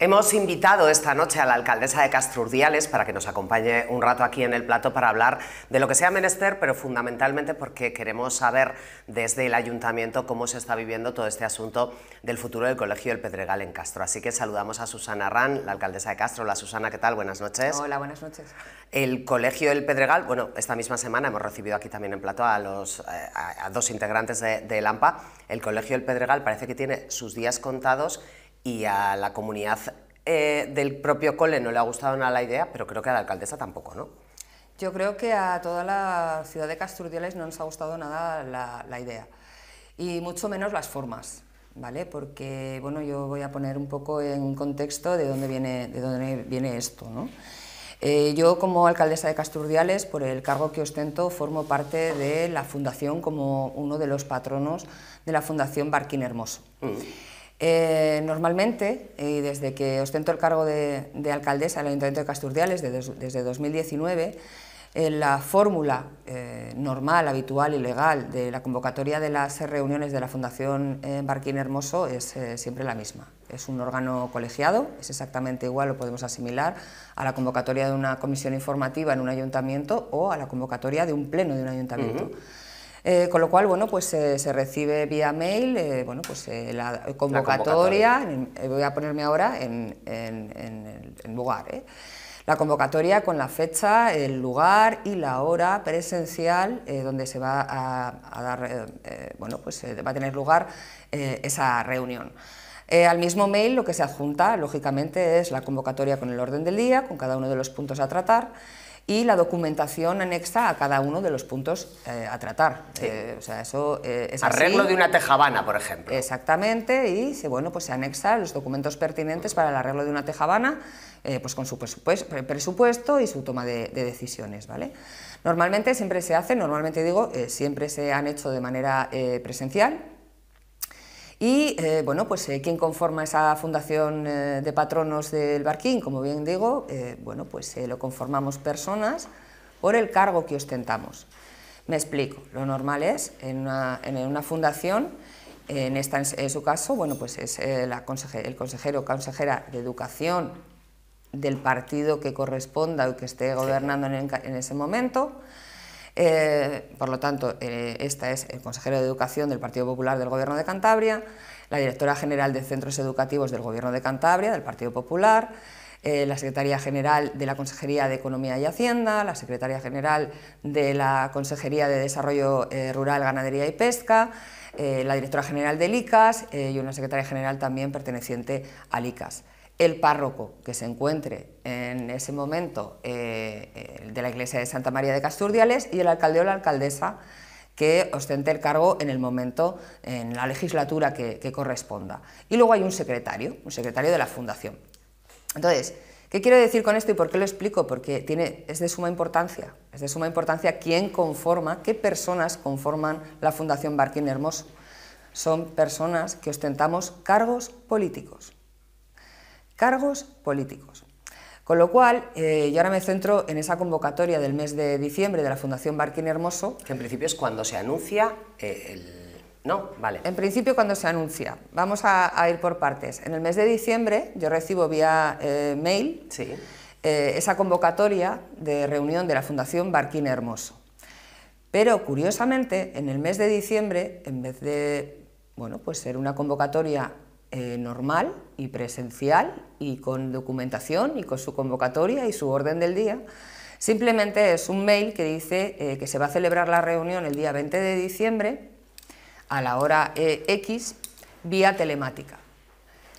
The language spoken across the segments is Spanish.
Hemos invitado esta noche a la alcaldesa de Castrurdiales para que nos acompañe un rato aquí en el plato para hablar de lo que sea menester, pero fundamentalmente porque queremos saber desde el ayuntamiento cómo se está viviendo todo este asunto del futuro del Colegio del Pedregal en Castro. Así que saludamos a Susana Arran, la alcaldesa de Castro. Hola Susana, ¿qué tal? Buenas noches. Hola, buenas noches. El Colegio del Pedregal, bueno, esta misma semana hemos recibido aquí también en plato a dos integrantes de AMPA. El Colegio del Pedregal parece que tiene sus días contados y a la comunidad del propio cole no le ha gustado nada la idea, pero creo que a la alcaldesa tampoco, ¿no? Yo creo que a toda la ciudad de Castrurdiales no nos ha gustado nada la idea, y mucho menos las formas, ¿vale? Porque, bueno, yo voy a poner un poco en contexto de dónde viene esto, ¿no? Yo, como alcaldesa de Castrurdiales, por el cargo que ostento, formo parte de la fundación como uno de los patronos de la Fundación Barquín Hermoso. Normalmente, y desde que ostento el cargo de alcaldesa del Ayuntamiento de Castrurdiales, desde 2019, la fórmula normal, habitual y legal de la convocatoria de las reuniones de la Fundación Barquín Hermoso es siempre la misma. Es un órgano colegiado, es exactamente igual, lo podemos asimilar a la convocatoria de una comisión informativa en un ayuntamiento o a la convocatoria de un pleno de un ayuntamiento. Con lo cual, bueno, pues se recibe vía mail, la convocatoria, voy a ponerme ahora en lugar, la convocatoria con la fecha, el lugar y la hora presencial donde se va a dar, va a tener lugar esa reunión. Al mismo mail lo que se adjunta, lógicamente, es la convocatoria con el orden del día, con cada uno de los puntos a tratar, y la documentación anexa a cada uno de los puntos a tratar. Sí. O sea, eso es arreglo así. De una tejabana, por ejemplo. Exactamente, y se anexa los documentos pertinentes para el arreglo de una tejabana, pues con su presupuesto y su toma de decisiones, ¿vale? Normalmente siempre se hace, siempre se han hecho de manera presencial. Y quien conforma esa fundación de patronos del Barquín, como bien digo, lo conformamos personas por el cargo que ostentamos. Me explico, lo normal es, en una fundación, en su caso, es el consejero o consejera de Educación del partido que corresponda o que esté gobernando en ese momento. Por lo tanto, esta es el consejero de Educación del Partido Popular del Gobierno de Cantabria, la directora general de Centros Educativos del Gobierno de Cantabria, del Partido Popular, la secretaria general de la Consejería de Economía y Hacienda, la secretaria general de la Consejería de Desarrollo Rural, Ganadería y Pesca, la directora general del ICAS y una secretaria general también perteneciente al ICAS. El párroco que se encuentre en ese momento de la iglesia de Santa María de Castrurdiales y el alcalde o la alcaldesa que ostente el cargo en el momento, en la legislatura que corresponda. Y luego hay un secretario de la fundación. Entonces, ¿qué quiero decir con esto y por qué lo explico? Porque es de suma importancia quién conforma, qué personas conforman la Fundación Barquín Hermoso. Son personas que ostentamos cargos políticos. Con lo cual, yo ahora me centro en esa convocatoria del mes de diciembre de la Fundación Barquín Hermoso. Que en principio es cuando se anuncia ¿no? Vale. En principio, cuando se anuncia. Vamos a ir por partes. En el mes de diciembre yo recibo vía mail esa convocatoria de reunión de la Fundación Barquín Hermoso. Pero, curiosamente, en el mes de diciembre, en vez de ser una convocatoria normal y presencial y con documentación y con su convocatoria y su orden del día, simplemente es un mail que dice que se va a celebrar la reunión el día 20 de diciembre a la hora X vía telemática.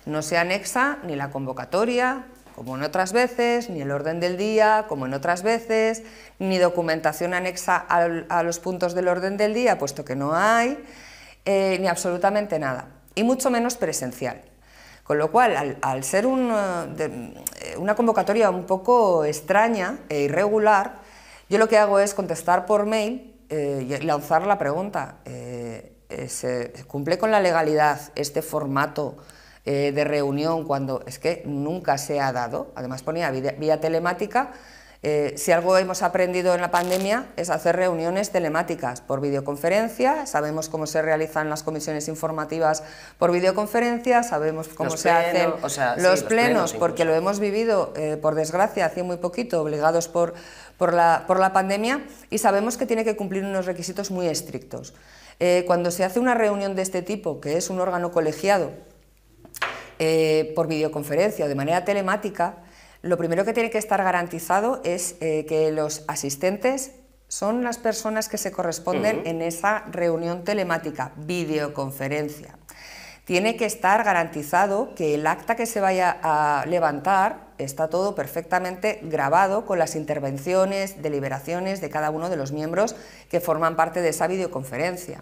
No se anexa ni la convocatoria, como en otras veces, ni el orden del día, como en otras veces, ni documentación anexa a los puntos del orden del día, puesto que no hay, ni absolutamente nada. Y mucho menos presencial. Con lo cual, al ser una convocatoria un poco extraña e irregular, yo lo que hago es contestar por mail y lanzar la pregunta. ¿Se cumple con la legalidad este formato de reunión cuando es que nunca se ha dado? Además ponía vía telemática, Si algo hemos aprendido en la pandemia es hacer reuniones telemáticas por videoconferencia, sabemos cómo se realizan las comisiones informativas por videoconferencia, sabemos cómo se hacen los plenos, porque lo hemos vivido, por desgracia, hace muy poquito, obligados por la pandemia, y sabemos que tiene que cumplir unos requisitos muy estrictos. Cuando se hace una reunión de este tipo, que es un órgano colegiado, por videoconferencia o de manera telemática, lo primero que tiene que estar garantizado es que los asistentes son las personas que se corresponden en esa reunión telemática, videoconferencia. Tiene que estar garantizado que el acta que se vaya a levantar está todo perfectamente grabado con las intervenciones, deliberaciones de cada uno de los miembros que forman parte de esa videoconferencia.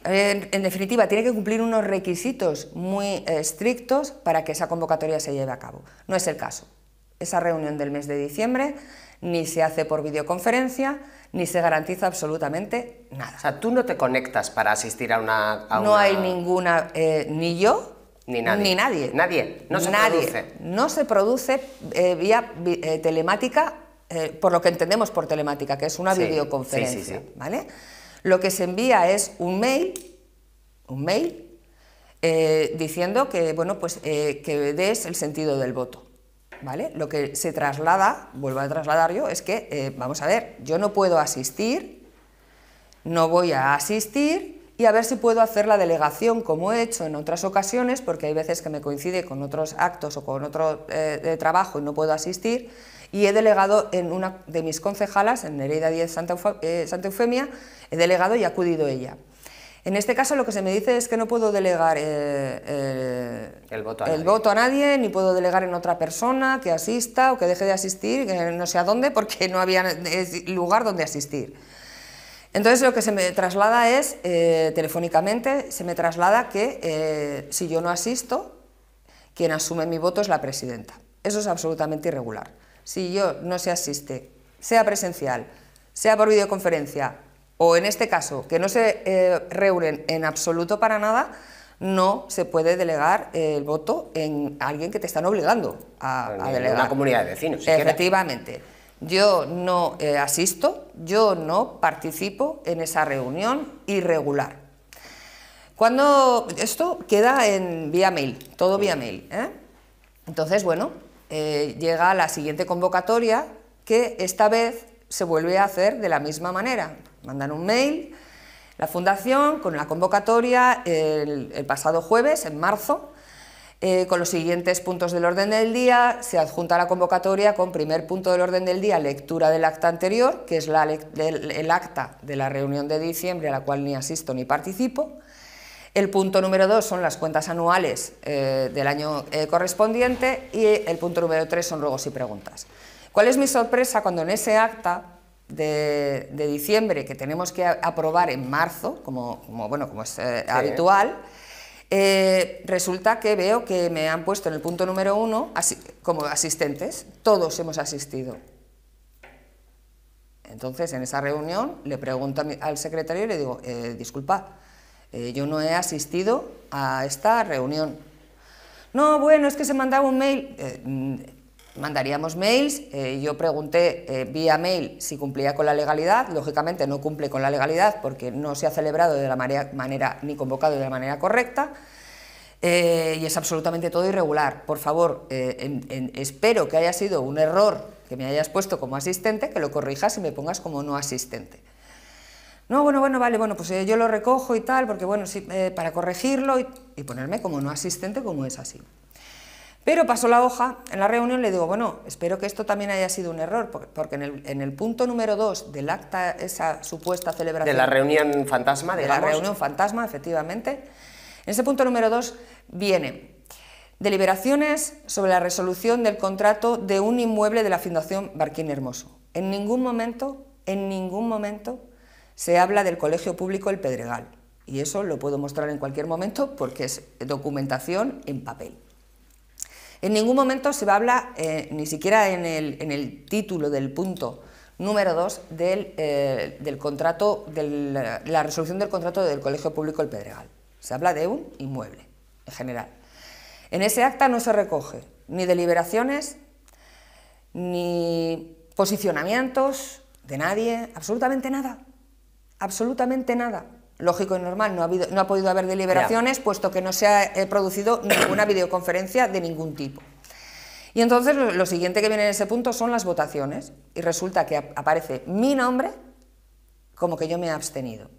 En definitiva, tiene que cumplir unos requisitos muy estrictos para que esa convocatoria se lleve a cabo. No es el caso. Esa reunión del mes de diciembre ni se hace por videoconferencia, ni se garantiza absolutamente nada. O sea, tú no te conectas para asistir a una... No hay ninguna, ni yo, ni nadie. Nadie, no se produce. No se produce vía telemática, por lo que entendemos por telemática, que es una videoconferencia, ¿vale? Lo que se envía es un mail diciendo que, bueno, pues, que des el sentido del voto. ¿Vale? Lo que se traslada, vuelvo a trasladar yo, es que, vamos a ver, yo no puedo asistir, no voy a asistir y a ver si puedo hacer la delegación como he hecho en otras ocasiones, porque hay veces que me coincide con otros actos o con otro trabajo y no puedo asistir, y he delegado en una de mis concejalas, en Nereida 10 Santa Eufemia, he delegado y ha acudido ella. En este caso lo que se me dice es que no puedo delegar el voto a nadie, ni puedo delegar en otra persona que asista o que deje de asistir, que no sé a dónde, porque no había lugar donde asistir. Entonces lo que se me traslada es, telefónicamente, se me traslada que si yo no asisto, quien asume mi voto es la presidenta. Eso es absolutamente irregular. Si yo no se asiste, sea presencial, sea por videoconferencia, o en este caso, que no se reúnen en absoluto para nada, no se puede delegar el voto en alguien que te están obligando a delegar. Una comunidad de vecinos, si Efectivamente. Yo no asisto, yo no participo en esa reunión irregular. Cuando esto queda en vía mail, todo vía mail, Entonces, bueno, llega la siguiente convocatoria, que esta vez se vuelve a hacer de la misma manera. Mandan un mail, la Fundación, con la convocatoria el pasado jueves, en marzo, con los siguientes puntos del orden del día. Se adjunta la convocatoria con primer punto del orden del día, lectura del acta anterior, que es el acta de la reunión de diciembre, a la cual ni asisto ni participo. El punto número 2 son las cuentas anuales del año correspondiente, y el punto número 3 son ruegos y preguntas. ¿Cuál es mi sorpresa cuando en ese acta de diciembre, que tenemos que aprobar en marzo, como es habitual, resulta que veo que me han puesto en el punto número 1 como asistentes? Todos hemos asistido. Entonces, en esa reunión le pregunto al secretario y le digo, disculpa, yo no he asistido a esta reunión. No, bueno, es que se mandaba un mail. Mandaríamos mails, yo pregunté vía mail si cumplía con la legalidad. Lógicamente no cumple con la legalidad porque no se ha celebrado de la manera ni convocado de la manera correcta, y es absolutamente todo irregular. Por favor, espero que haya sido un error que me hayas puesto como asistente, que lo corrijas y me pongas como no asistente. No, vale, pues yo lo recojo y tal, porque bueno, sí, para corregirlo y ponerme como no asistente, como es así. Pero pasó la hoja, en la reunión le digo, bueno, espero que esto también haya sido un error, porque en el punto número 2 del acta, esa supuesta celebración... De la reunión fantasma, digamos. De la reunión fantasma, efectivamente. En ese punto número 2 viene deliberaciones sobre la resolución del contrato de un inmueble de la Fundación Barquín Hermoso. En ningún momento se habla del Colegio Público El Pedregal. Y eso lo puedo mostrar en cualquier momento porque es documentación en papel. En ningún momento se habla, ni siquiera en el título del punto número 2 del contrato, de la resolución del contrato del Colegio Público El Pedregal. Se habla de un inmueble, en general. En ese acta no se recoge ni deliberaciones, ni posicionamientos de nadie, absolutamente nada, absolutamente nada. Lógico y normal, no ha podido haber deliberaciones, puesto que no se ha producido ninguna videoconferencia de ningún tipo. Y entonces lo siguiente que viene en ese punto son las votaciones, y resulta que aparece mi nombre como que yo me he abstenido.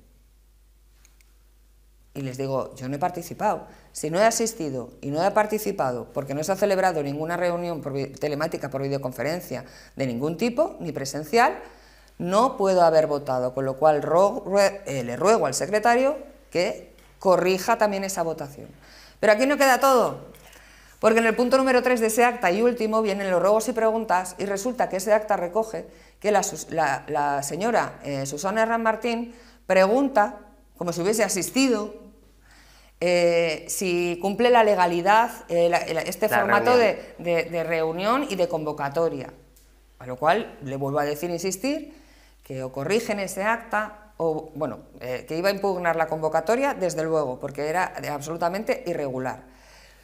Y les digo, yo no he participado. Si no he asistido y no he participado porque no se ha celebrado ninguna reunión telemática por videoconferencia de ningún tipo, ni presencial, no puedo haber votado, con lo cual le ruego al secretario que corrija también esa votación. Pero aquí no queda todo, porque en el punto número 3 de ese acta y último vienen los ruegos y preguntas, y resulta que ese acta recoge que la señora Susana Herrán Martín pregunta, como si hubiese asistido, si cumple la legalidad este formato de reunión y de convocatoria. A lo cual le vuelvo a decir, insistir, que o corrigen ese acta, o bueno, que iba a impugnar la convocatoria, desde luego, porque era absolutamente irregular.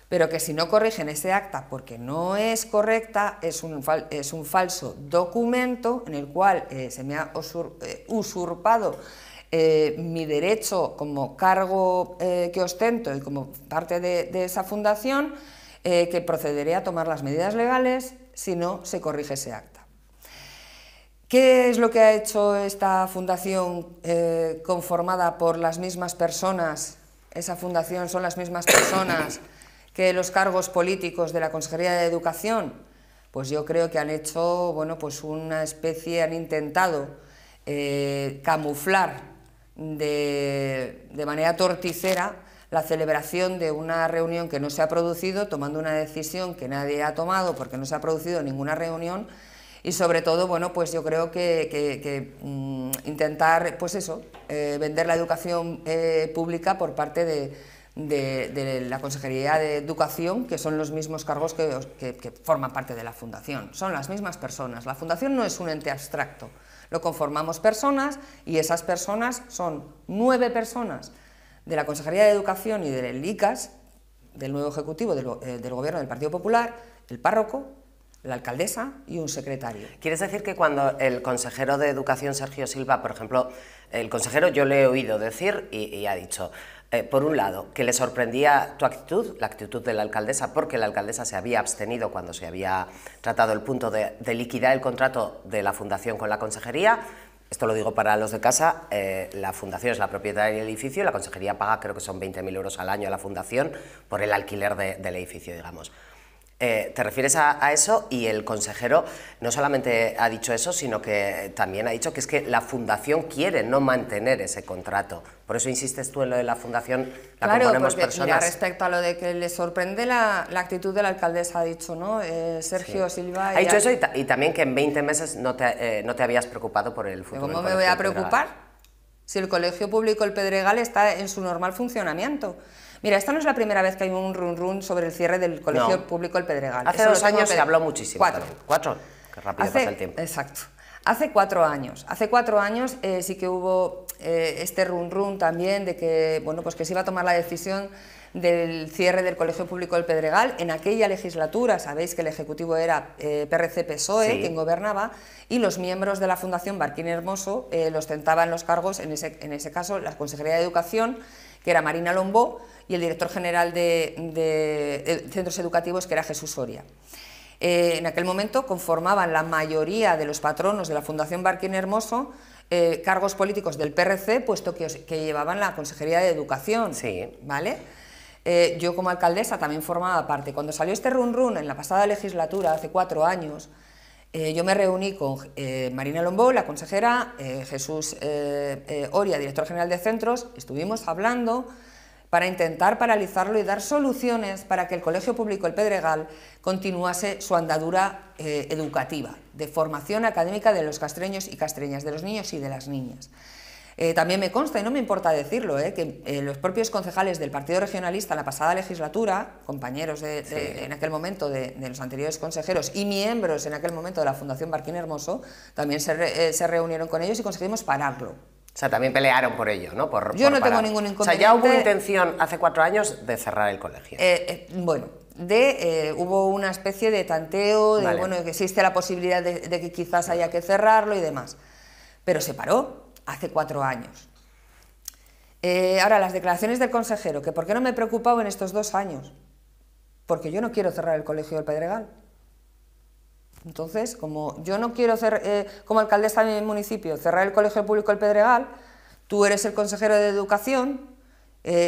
Pero que si no corrigen ese acta porque no es correcta, es un falso documento en el cual se me ha usurpado mi derecho como cargo que ostento y como parte de esa fundación, que procederé a tomar las medidas legales si no se corrige ese acta. ¿Qué es lo que ha hecho esta fundación conformada por las mismas personas? Esa fundación son las mismas personas que los cargos políticos de la Consejería de Educación. Pues yo creo que han hecho, bueno, pues una especie, han intentado camuflar de manera torticera la celebración de una reunión que no se ha producido, tomando una decisión que nadie ha tomado porque no se ha producido ninguna reunión. Y sobre todo, bueno, pues yo creo que intentar, pues eso, vender la educación pública por parte de la Consejería de Educación, que son los mismos cargos que forman parte de la Fundación. Son las mismas personas. La Fundación no es un ente abstracto. Lo conformamos personas, y esas personas son 9 personas de la Consejería de Educación y del ICAS, del nuevo Ejecutivo del Gobierno del Partido Popular, el párroco, la alcaldesa y un secretario. ¿Quieres decir que cuando el consejero de Educación, Sergio Silva, por ejemplo, el consejero yo le he oído decir y ha dicho, por un lado, que le sorprendía tu actitud, la actitud de la alcaldesa, porque la alcaldesa se había abstenido cuando se había tratado el punto de liquidar el contrato de la fundación con la consejería? Esto lo digo para los de casa, la fundación es la propietaria del edificio y la consejería paga, creo que son 20.000 euros al año a la fundación por el alquiler del edificio, digamos. Te refieres a eso, y el consejero no solamente ha dicho eso, sino que también ha dicho que es que la fundación quiere no mantener ese contrato. Por eso insistes tú en lo de la fundación, la componemos personas. Mira, respecto a lo de que le sorprende la actitud de la alcaldesa, ha dicho, ¿no? Sergio Silva... Ha dicho eso, y también que en 20 meses no te habías preocupado por el futuro. ¿Cómo me voy a preocupar? Si el Colegio Público El Pedregal está en su normal funcionamiento. Mira, esta no es la primera vez que hay un run sobre el cierre del Colegio Público El Pedregal. Hace 2 años se habló muchísimo. 4. Qué rápido pasa el tiempo. Exacto. Hace 4 años. Hace 4 años sí que hubo este run también de que, bueno, pues que se iba a tomar la decisión del cierre del Colegio Público El Pedregal. En aquella legislatura, sabéis que el Ejecutivo era PRC-PSOE, sí, quien gobernaba, y los miembros de la Fundación Barquín Hermoso los ostentaban los cargos, en ese caso, la Consejería de Educación, que era Marina Lombó, y el director general de centros educativos, que era Jesús Soria. En aquel momento conformaban la mayoría de los patronos de la Fundación Barquín Hermoso cargos políticos del PRC, puesto que llevaban la Consejería de Educación. Sí. ¿Vale? Yo como alcaldesa también formaba parte. Cuando salió este run en la pasada legislatura, hace 4 años, yo me reuní con Marina Lombó, la consejera, Jesús Oria, director general de centros, estuvimos hablando para intentar paralizarlo y dar soluciones para que el Colegio Público El Pedregal continuase su andadura educativa, de formación académica de los castreños y castreñas, de los niños y de las niñas. También me consta, y no me importa decirlo, que los propios concejales del Partido Regionalista en la pasada legislatura, compañeros en aquel momento de los anteriores consejeros y miembros en aquel momento de la Fundación Barquín Hermoso, también se reunieron con ellos y conseguimos pararlo. O sea, también pelearon por ello, ¿no? Yo no tengo ningún inconveniente. O sea, ya hubo intención hace 4 años de cerrar el colegio. Bueno, hubo una especie de tanteo, de bueno, que existe la posibilidad de que quizás haya que cerrarlo y demás. Pero se paró hace 4 años. Ahora, las declaraciones del consejero, que por qué no me he preocupado en estos 2 años, porque yo no quiero cerrar el Colegio del Pedregal. Entonces, como yo no quiero, como alcaldesa de mi municipio, cerrar el Colegio Público del Pedregal, tú eres el consejero de Educación,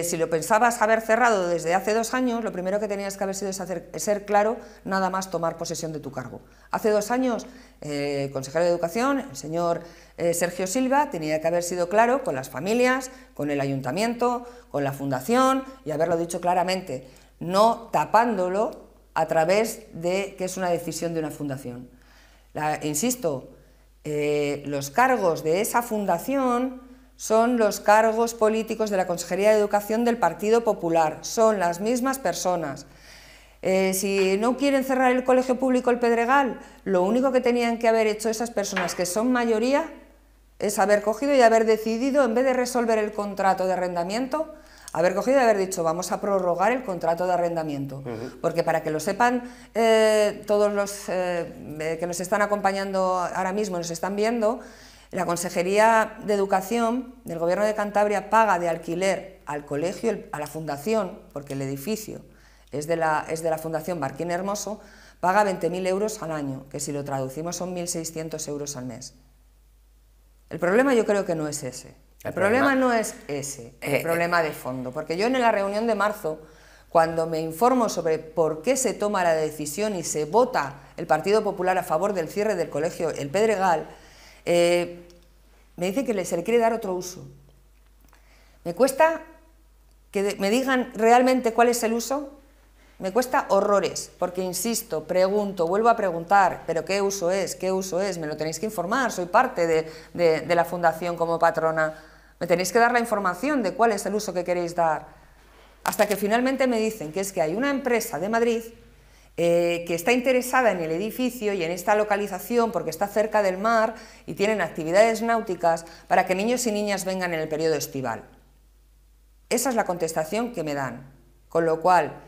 si lo pensabas haber cerrado desde hace 2 años, lo primero que tenías que haber sido es ser claro, nada más tomar posesión de tu cargo. Hace 2 años, el consejero de Educación, el señor Sergio Silva, tenía que haber sido claro con las familias, con el ayuntamiento, con la fundación y haberlo dicho claramente, no tapándolo a través de que es una decisión de una fundación. Insisto, los cargos de esa fundación son los cargos políticos de la Consejería de Educación del Partido Popular, son las mismas personas. Si no quieren cerrar el Colegio Público El Pedregal, lo único que tenían que haber hecho esas personas, que son mayoría, es haber cogido y haber decidido, en vez de resolver el contrato de arrendamiento, haber cogido y haber dicho, vamos a prorrogar el contrato de arrendamiento. Porque para que lo sepan todos los que nos están acompañando ahora mismo, nos están viendo, la Consejería de Educación del Gobierno de Cantabria paga de alquiler al colegio, a la fundación, porque el edificio es de la Fundación Barquín Hermoso, paga 20.000 euros al año, que si lo traducimos son 1.600 euros al mes. El problema yo creo que no es ese. El problema no es ese, el problema de fondo, porque yo en la reunión de marzo, cuando me informo sobre por qué se toma la decisión y se vota el Partido Popular a favor del cierre del colegio El Pedregal, me dice que se le quiere dar otro uso. Me cuesta que me digan realmente cuál es el uso, me cuesta horrores, porque insisto, pregunto, vuelvo a preguntar, pero ¿qué uso es? ¿Qué uso es? Me lo tenéis que informar, soy parte de la fundación como patrona, me tenéis que dar la información de cuál es el uso que queréis dar. Hasta que finalmente me dicen que es que hay una empresa de Madrid que está interesada en el edificio y en esta localización porque está cerca del mar y tienen actividades náuticas para que niños y niñas vengan en el periodo estival. Esa es la contestación que me dan, con lo cual,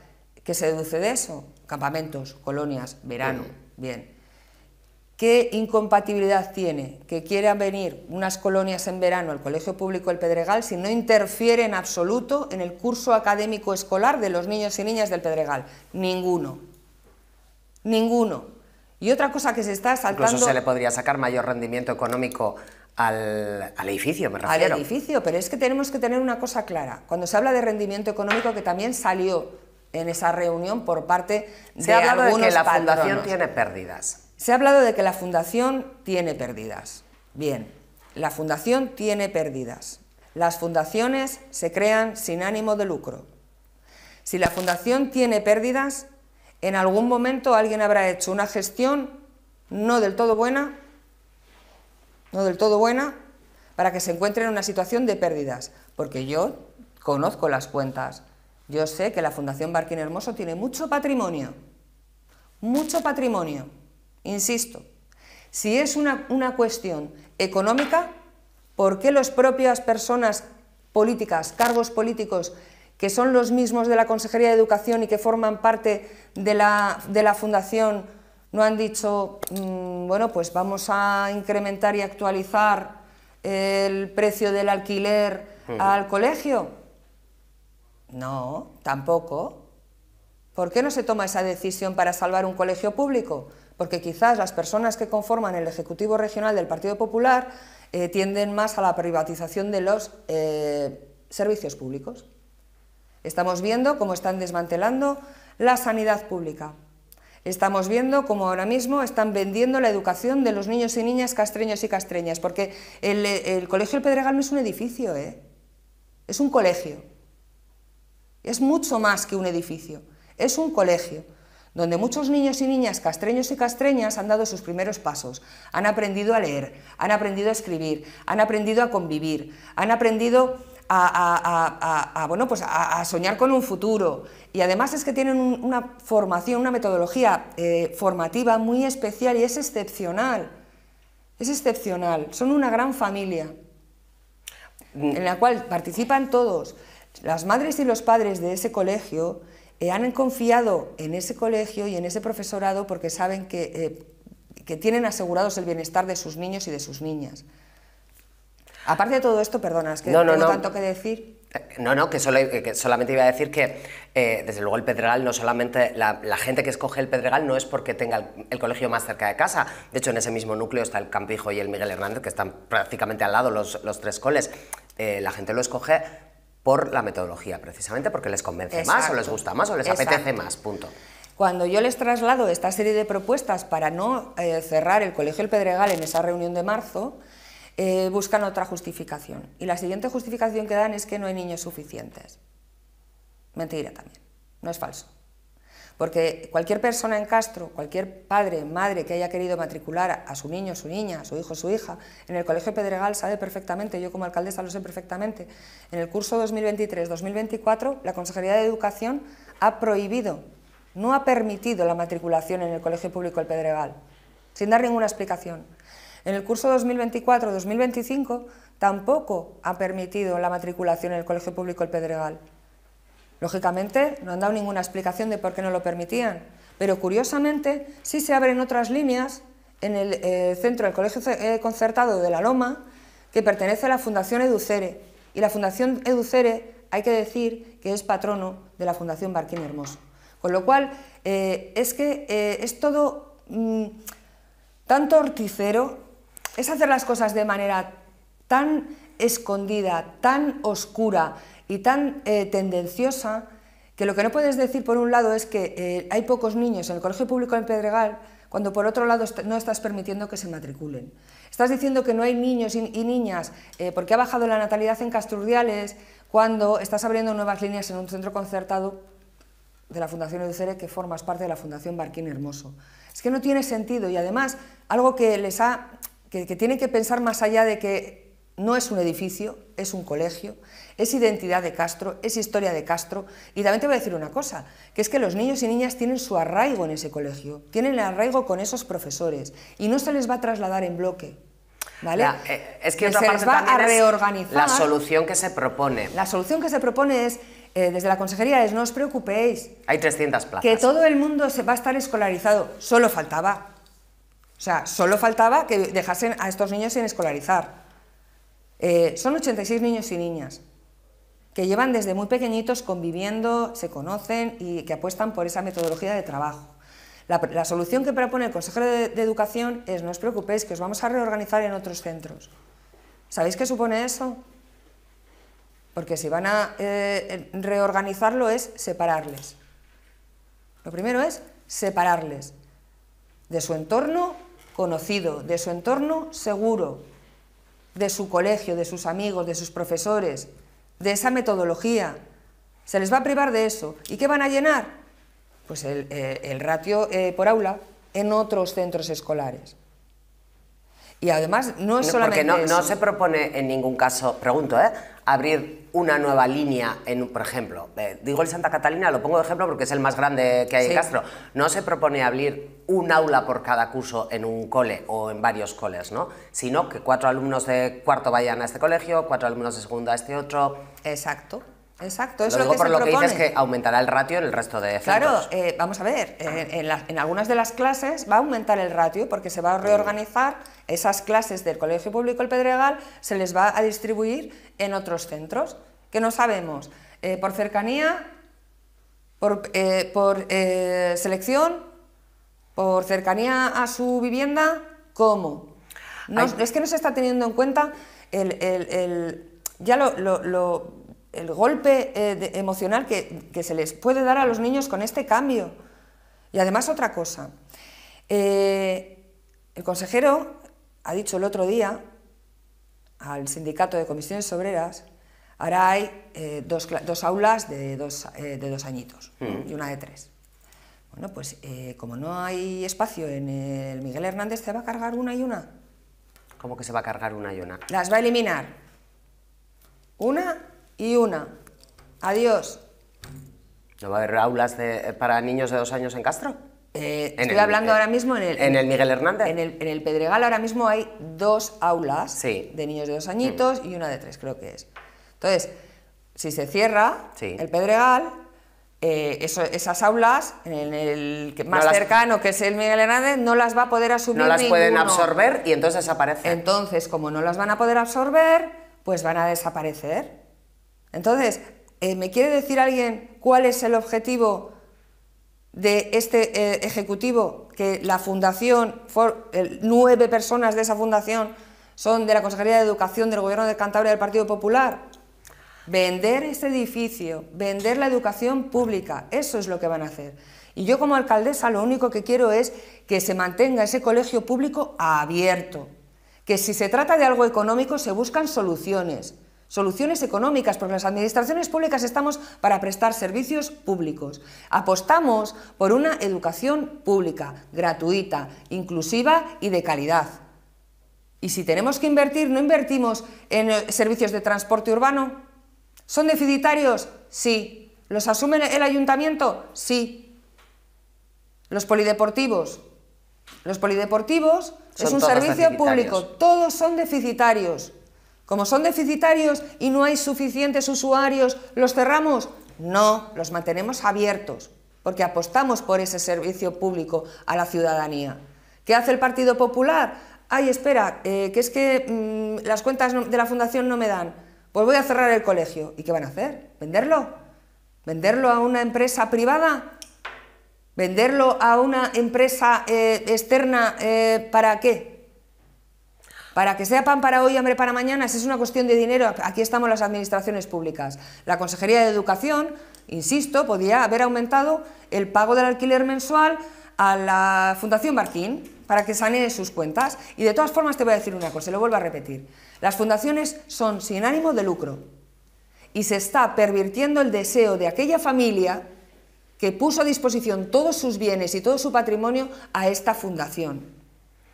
¿qué se deduce de eso? Campamentos, colonias, verano, bien. ¿Qué incompatibilidad tiene que quieran venir unas colonias en verano al Colegio Público El Pedregal si no interfiere en absoluto en el curso académico escolar de los niños y niñas del Pedregal? Ninguno. Ninguno. Y otra cosa que se está saltando... Incluso se le podría sacar mayor rendimiento económico al edificio, me refiero. Al edificio, pero es que tenemos que tener una cosa clara. Cuando se habla de rendimiento económico, que también salió en esa reunión por parte de algunos patronos. Se ha hablado de que la fundación tiene pérdidas. Se ha hablado de que la fundación tiene pérdidas. Bien, la fundación tiene pérdidas. Las fundaciones se crean sin ánimo de lucro. Si la fundación tiene pérdidas, en algún momento alguien habrá hecho una gestión no del todo buena, para que se encuentre en una situación de pérdidas. Porque yo conozco las cuentas. Yo sé que la Fundación Barquín Hermoso tiene mucho patrimonio. Mucho patrimonio. Insisto, si es una cuestión económica, ¿por qué las propias personas políticas, cargos políticos, que son los mismos de la Consejería de Educación y que forman parte de la Fundación, no han dicho, bueno, pues vamos a incrementar y actualizar el precio del alquiler al colegio? No, tampoco. ¿Por qué no se toma esa decisión para salvar un colegio público? Porque quizás las personas que conforman el Ejecutivo Regional del Partido Popular tienden más a la privatización de los servicios públicos. Estamos viendo cómo están desmantelando la sanidad pública. Estamos viendo cómo ahora mismo están vendiendo la educación de los niños y niñas castreños y castreñas, porque el Colegio El Pedregal no es un edificio, es un colegio. Es mucho más que un edificio, es un colegio, donde muchos niños y niñas castreños y castreñas han dado sus primeros pasos, han aprendido a leer, han aprendido a escribir, han aprendido a convivir, han aprendido a soñar con un futuro, y además es que tienen una formación, una metodología formativa muy especial y es excepcional, son una gran familia en la cual participan todos. Las madres y los padres de ese colegio han confiado en ese colegio y en ese profesorado porque saben que tienen asegurados el bienestar de sus niños y de sus niñas. Aparte de todo esto, perdona, es que tengo tanto que decir. Que solamente iba a decir que, desde luego, el Pedregal, no solamente la gente que escoge el Pedregal no es porque tenga el colegio más cerca de casa. De hecho, en ese mismo núcleo está el Campijo y el Miguel Hernández, que están prácticamente al lado los tres coles. La gente lo escoge por la metodología, precisamente porque les convence más, o les gusta más, o les apetece más, punto. Cuando yo les traslado esta serie de propuestas para no cerrar el Colegio El Pedregal en esa reunión de marzo, buscan otra justificación. Y la siguiente justificación que dan es que no hay niños suficientes. Mentira también, no es falso. Porque cualquier persona en Castro, cualquier padre, madre que haya querido matricular a su niño, su niña, su hijo, su hija, en el Colegio Pedregal sabe perfectamente, yo como alcaldesa lo sé perfectamente, en el curso 2023-2024 la Consejería de Educación ha prohibido, no ha permitido la matriculación en el Colegio Público El Pedregal, sin dar ninguna explicación. En el curso 2024-2025 tampoco ha permitido la matriculación en el Colegio Público El Pedregal. Lógicamente no han dado ninguna explicación de por qué no lo permitían, pero curiosamente sí se abren otras líneas en el centro del Colegio Concertado de La Loma, que pertenece a la Fundación Educere, y la Fundación Educere hay que decir que es patrono de la Fundación Barquín Hermoso. Con lo cual es que es todo tan torticero, es hacer las cosas de manera tan escondida, tan oscura y tan tendenciosa, que lo que no puedes decir por un lado es que hay pocos niños en el Colegio Público en Pedregal, cuando por otro lado no estás permitiendo que se matriculen. Estás diciendo que no hay niños y niñas porque ha bajado la natalidad en Castrurdiales, cuando estás abriendo nuevas líneas en un centro concertado de la Fundación Educere, que formas parte de la Fundación Barquín Hermoso. Es que no tiene sentido, y además algo que que tienen que pensar más allá de que no es un edificio, es un colegio, es identidad de Castro, es historia de Castro. Y también te voy a decir una cosa, que es que los niños y niñas tienen su arraigo en ese colegio, tienen el arraigo con esos profesores, y no se les va a trasladar en bloque. ¿Vale? Es que se les va a reorganizar. La solución que se propone. La solución que se propone es, desde la consejería, es: no os preocupéis. Hay 300 plazas. Que todo el mundo se va a estar escolarizado. Solo faltaba. O sea, solo faltaba que dejasen a estos niños sin escolarizar. Son 86 niños y niñas que llevan desde muy pequeñitos conviviendo, se conocen y que apuestan por esa metodología de trabajo. La solución que propone el consejero de Educación es: no os preocupéis, que os vamos a reorganizar en otros centros. ¿Sabéis qué supone eso? Porque si van a reorganizarlo es separarles. Lo primero es separarles de su entorno conocido, de su entorno seguro, de su colegio, de sus amigos, de sus profesores, de esa metodología. Se les va a privar de eso. ¿Y qué van a llenar? Pues el ratio por aula en otros centros escolares. Y además no es solamente porque eso. No se propone en ningún caso, pregunto, abrir una nueva línea, por ejemplo, digo el Santa Catalina, lo pongo de ejemplo porque es el más grande que hay en Castro, no se propone abrir un aula por cada curso en un cole o en varios coles, ¿no? Sino que 4 alumnos de cuarto vayan a este colegio, 4 alumnos de segundo a este otro. Exacto. Exacto, es lo lo que se propone. Por lo que dices que aumentará el ratio en el resto de centros. Claro, vamos a ver, en algunas de las clases va a aumentar el ratio porque se va a reorganizar esas clases del Colegio Público El Pedregal, se les va a distribuir en otros centros, que no sabemos, por cercanía, por selección, por cercanía a su vivienda, ¿cómo? No, es que no se está teniendo en cuenta el golpe emocional que se les puede dar a los niños con este cambio. Y además otra cosa, el consejero ha dicho el otro día al sindicato de comisiones obreras: ahora hay dos aulas de dos añitos y una de 3. Bueno, pues como no hay espacio en el Miguel Hernández, ¿se va a cargar una y una? ¿Cómo que se va a cargar una y una? Las va a eliminar. Una y una. Adiós. ¿No va a haber aulas para niños de 2 años en Castro? Estoy hablando ahora mismo en el Miguel Hernández. En el Pedregal ahora mismo hay 2 aulas de niños de 2 añitos y una de 3, creo que es. Entonces, si se cierra el Pedregal, esas aulas, en el más cercano, que es el Miguel Hernández, no las va a poder asumir ninguno. No las pueden ninguno. absorber y entonces desaparecen. Entonces, como no las van a poder absorber, pues van a desaparecer. Entonces, ¿me quiere decir alguien cuál es el objetivo de este ejecutivo? Que la fundación, 9 personas de esa fundación son de la Consejería de Educación del Gobierno de Cantabria del Partido Popular. Vender este edificio, vender la educación pública, eso es lo que van a hacer. Y yo como alcaldesa lo único que quiero es que se mantenga ese colegio público abierto, que si se trata de algo económico se buscan soluciones económicas, porque las administraciones públicas estamos para prestar servicios públicos. Apostamos por una educación pública, gratuita, inclusiva y de calidad. Y si tenemos que invertir, ¿no invertimos en servicios de transporte urbano? ¿Son deficitarios? Sí. ¿Los asume el ayuntamiento? Sí. ¿Los polideportivos? Los polideportivos es un servicio público, todos son deficitarios. Como son deficitarios y no hay suficientes usuarios, ¿los cerramos? No, los mantenemos abiertos, porque apostamos por ese servicio público a la ciudadanía. ¿Qué hace el Partido Popular? Ay, espera, que es que las cuentas de la fundación no me dan. Pues voy a cerrar el colegio. ¿Y qué van a hacer? ¿Venderlo? ¿Venderlo a una empresa privada? ¿Venderlo a una empresa externa? ¿Para qué? Para que sea pan para hoy, hambre para mañana. Si es una cuestión de dinero, aquí estamos las administraciones públicas. La Consejería de Educación, insisto, podría haber aumentado el pago del alquiler mensual a la Fundación Barquín para que sanee sus cuentas. Y de todas formas te voy a decir una cosa, lo vuelvo a repetir. Las fundaciones son sin ánimo de lucro y se está pervirtiendo el deseo de aquella familia que puso a disposición todos sus bienes y todo su patrimonio a esta fundación.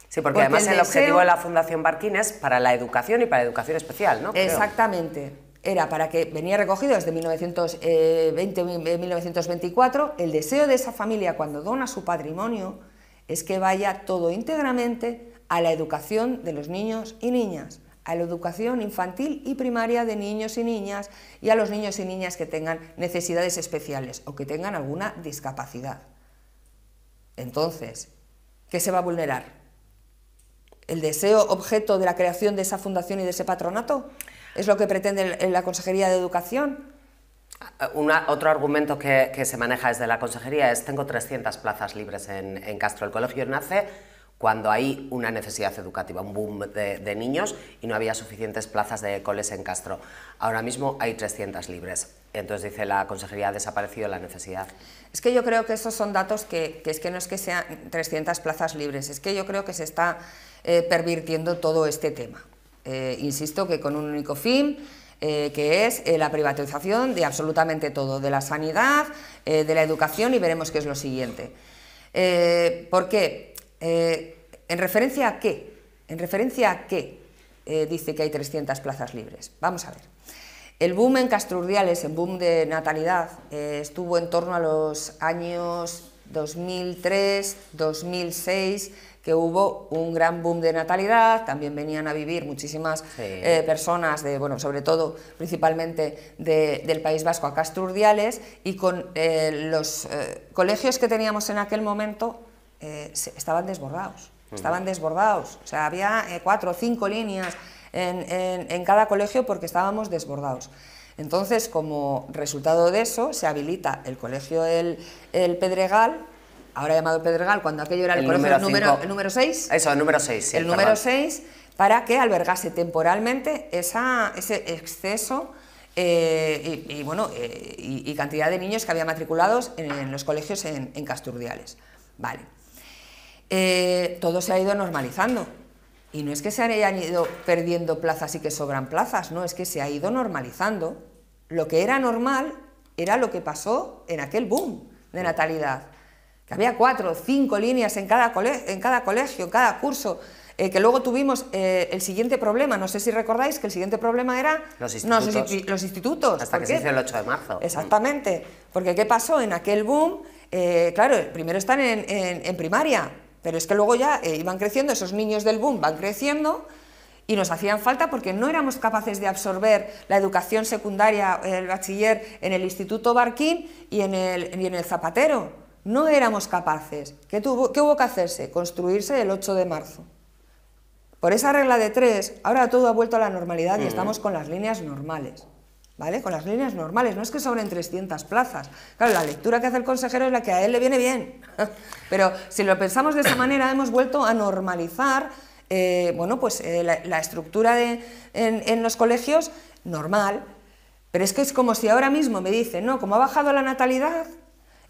Sí, porque además el objetivo de la Fundación Barquín es para la educación y para la educación especial, ¿no? Exactamente. Era para que venía recogido desde 1924, el deseo de esa familia cuando dona su patrimonio es que vaya todo íntegramente a la educación de los niños y niñas, a la educación infantil y primaria de niños y niñas y a los niños y niñas que tengan necesidades especiales o que tengan alguna discapacidad. Entonces, ¿qué se va a vulnerar? ¿El deseo objeto de la creación de esa fundación y de ese patronato? ¿Es lo que pretende la Consejería de Educación? Otro argumento que se maneja desde la Consejería es: tengo 300 plazas libres en Castro. El colegio nace cuando hay una necesidad educativa, un boom de niños y no había suficientes plazas de coles en Castro. Ahora mismo hay 300 libres. Entonces dice la Consejería: ha desaparecido la necesidad. Es que yo creo que esos son datos que no es que sean 300 plazas libres, es que yo creo que se está pervirtiendo todo este tema. Insisto que con un único fin, que es la privatización de absolutamente todo, de la sanidad, de la educación, y veremos qué es lo siguiente. ¿Por qué? ¿En referencia a qué? ¿En referencia a qué dice que hay 300 plazas libres? Vamos a ver. El boom en Castro Urdiales, el boom de natalidad, estuvo en torno a los años 2003, 2006, que hubo un gran boom de natalidad. También venían a vivir muchísimas personas, sobre todo, principalmente del País Vasco a Castro Urdiales, y con los colegios que teníamos en aquel momento estaban desbordados, o sea, había 4 o 5 líneas en cada colegio porque estábamos desbordados. Entonces, como resultado de eso, se habilita el colegio el Pedregal, ahora llamado Pedregal, cuando aquello era el número 6. Eso, el número 6, sí. El número 6, para que albergase temporalmente ese exceso y cantidad de niños que había matriculados en los colegios en Castro Urdiales. Vale. Todo se ha ido normalizando. Y no es que se hayan ido perdiendo plazas y que sobran plazas, no, es que se ha ido normalizando. Lo que era normal era lo que pasó en aquel boom de natalidad. Que había 4 o 5 líneas en cada colegio, en cada curso, que luego tuvimos el siguiente problema, no sé si recordáis que el siguiente problema era los institutos. Hasta que se hizo el 8 de marzo. Exactamente, porque ¿qué pasó en aquel boom? Claro, primero están en primaria, pero es que luego ya iban creciendo, esos niños del boom van creciendo y nos hacían falta porque no éramos capaces de absorber la educación secundaria, el bachiller en el Instituto Barquín y en el Zapatero. No éramos capaces. ¿Qué hubo que hacerse? Construirse el 8 de marzo. Por esa regla de 3, ahora todo ha vuelto a la normalidad y estamos con las líneas normales. ¿Vale? Con las líneas normales, no es que sobren 300 plazas. Claro, la lectura que hace el consejero es la que a él le viene bien. Pero si lo pensamos de esa manera, hemos vuelto a normalizar bueno, pues, la estructura en los colegios normal. Pero es que es como si ahora mismo me dicen, no, como ha bajado la natalidad,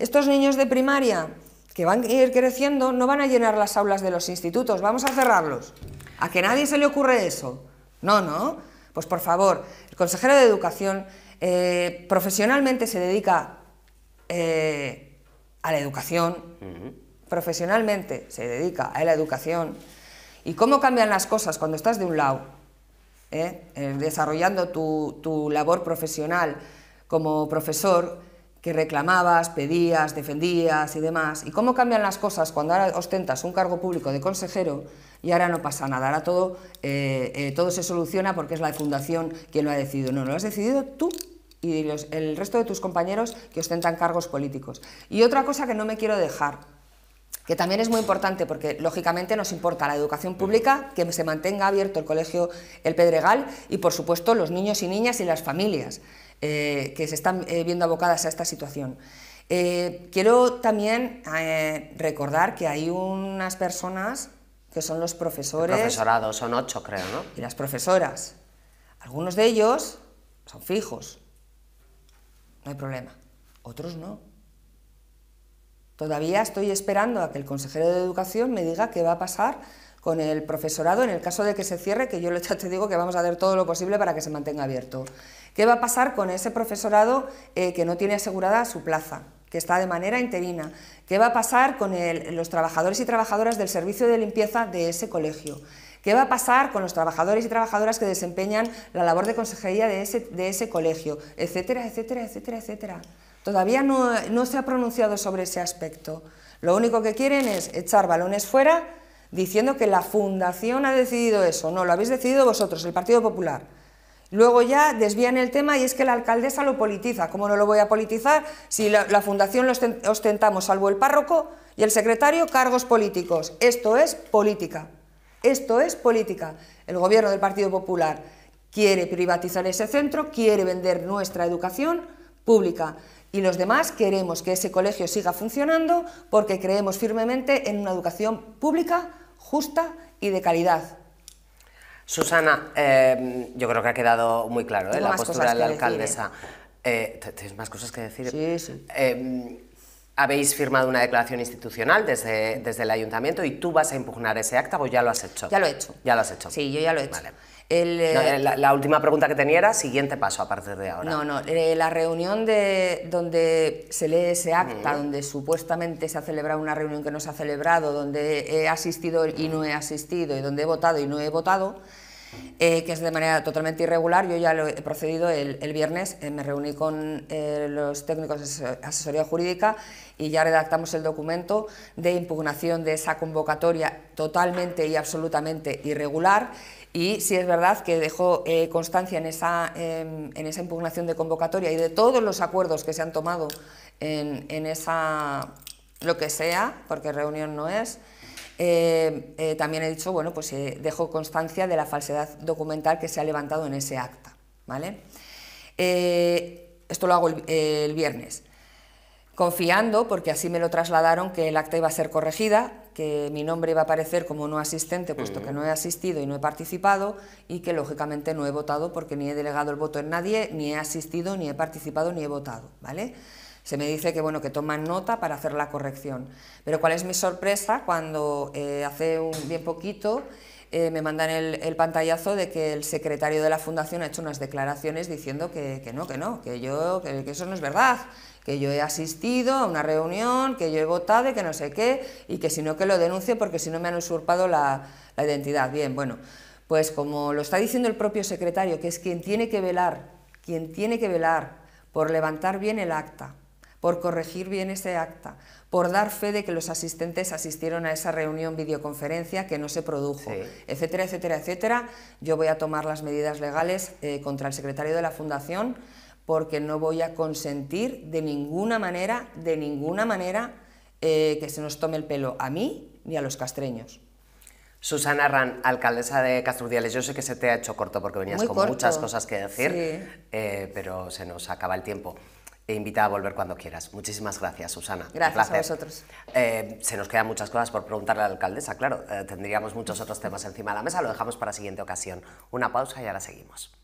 estos niños de primaria que van a ir creciendo no van a llenar las aulas de los institutos, vamos a cerrarlos. ¿A que nadie se le ocurre eso? No, no. Pues por favor, el consejero de Educación profesionalmente se dedica a la educación, profesionalmente se dedica a la educación. ¿Y cómo cambian las cosas cuando estás de un lado, desarrollando tu labor profesional como profesor, que reclamabas, pedías, defendías y demás? ¿Y cómo cambian las cosas cuando ahora ostentas un cargo público de consejero y ahora no pasa nada? Ahora todo se soluciona porque es la fundación quien lo ha decidido. No, lo has decidido tú y el resto de tus compañeros que ostentan cargos políticos. Y otra cosa que no me quiero dejar, que también es muy importante porque lógicamente nos importa la educación pública, que se mantenga abierto el colegio El Pedregal y por supuesto los niños y niñas y las familias que se están viendo abocadas a esta situación. Quiero también recordar que hay unas personas que son los profesores... El profesorado, son 8 creo, ¿no? Y las profesoras. Algunos de ellos son fijos, no hay problema, otros no. Todavía estoy esperando a que el consejero de Educación me diga qué va a pasar con el profesorado en el caso de que se cierre, que yo ya te digo que vamos a hacer todo lo posible para que se mantenga abierto. ¿Qué va a pasar con ese profesorado que no tiene asegurada su plaza, que está de manera interina? ¿Qué va a pasar con los trabajadores y trabajadoras del servicio de limpieza de ese colegio? ¿Qué va a pasar con los trabajadores y trabajadoras que desempeñan la labor de consejería de ese colegio? Etcétera, etcétera, etcétera, etcétera. Todavía no se ha pronunciado sobre ese aspecto. Lo único que quieren es echar balones fuera diciendo que la Fundación ha decidido eso. No, lo habéis decidido vosotros, el Partido Popular. Luego ya desvían el tema y es que la alcaldesa lo politiza. ¿Cómo no lo voy a politizar si la Fundación lo ostentamos, salvo el párroco y el secretario, cargos políticos? Esto es política. Esto es política. El gobierno del Partido Popular quiere privatizar ese centro, quiere vender nuestra educación pública. Y los demás queremos que ese colegio siga funcionando porque creemos firmemente en una educación pública, justa y de calidad. Susana, yo creo que ha quedado muy claro la postura de la alcaldesa. ¿Tienes más cosas que decir? Sí, sí. Habéis firmado una declaración institucional desde el ayuntamiento y tú vas a impugnar ese acta o ya lo has hecho. Ya lo he hecho. Ya lo has hecho. Sí, yo ya lo he hecho. Vale. La última pregunta que tenía era siguiente paso a partir de ahora. No, la reunión donde se lee ese acta, donde supuestamente se ha celebrado una reunión que no se ha celebrado, donde he asistido y no he asistido, y donde he votado y no he votado, que es de manera totalmente irregular, yo ya lo he procedido el viernes, me reuní con los técnicos de asesoría jurídica y ya redactamos el documento de impugnación de esa convocatoria totalmente y absolutamente irregular. Y sí es verdad que dejo constancia en esa impugnación de convocatoria y de todos los acuerdos que se han tomado en esa, lo que sea, porque reunión no es. También he dicho, bueno, pues dejo constancia de la falsedad documental que se ha levantado en ese acta, ¿vale? Esto lo hago el viernes, confiando, porque así me lo trasladaron, que el acta iba a ser corregida, que mi nombre iba a aparecer como no asistente, puesto que no he asistido y no he participado, y que lógicamente no he votado porque ni he delegado el voto en nadie, ni he asistido, ni he participado, ni he votado, ¿vale? Se me dice que, bueno, que toman nota para hacer la corrección. Pero ¿cuál es mi sorpresa? Cuando hace bien poquito me mandan el pantallazo de que el secretario de la Fundación ha hecho unas declaraciones diciendo que eso no es verdad, que yo he asistido a una reunión, que yo he votado y que no sé qué, y que si no que lo denuncie porque si no me han usurpado la identidad. Bien, bueno, pues como lo está diciendo el propio secretario, que es quien tiene que velar por levantar bien el acta, por corregir bien ese acta, por dar fe de que los asistentes asistieron a esa reunión videoconferencia que no se produjo, sí, etcétera, etcétera, etcétera. Yo voy a tomar las medidas legales contra el secretario de la Fundación, porque no voy a consentir de ninguna manera, que se nos tome el pelo a mí ni a los castreños. Susana Herrán, alcaldesa de Castrurdiales, yo sé que se te ha hecho corto porque venías Muy con corto, muchas cosas que decir, sí. pero se nos acaba el tiempo. E invita a volver cuando quieras. Muchísimas gracias, Susana. Gracias a vosotros. Se nos quedan muchas cosas por preguntarle a la alcaldesa, claro. Tendríamos muchos otros temas encima de la mesa, lo dejamos para siguiente ocasión. Una pausa y ahora seguimos.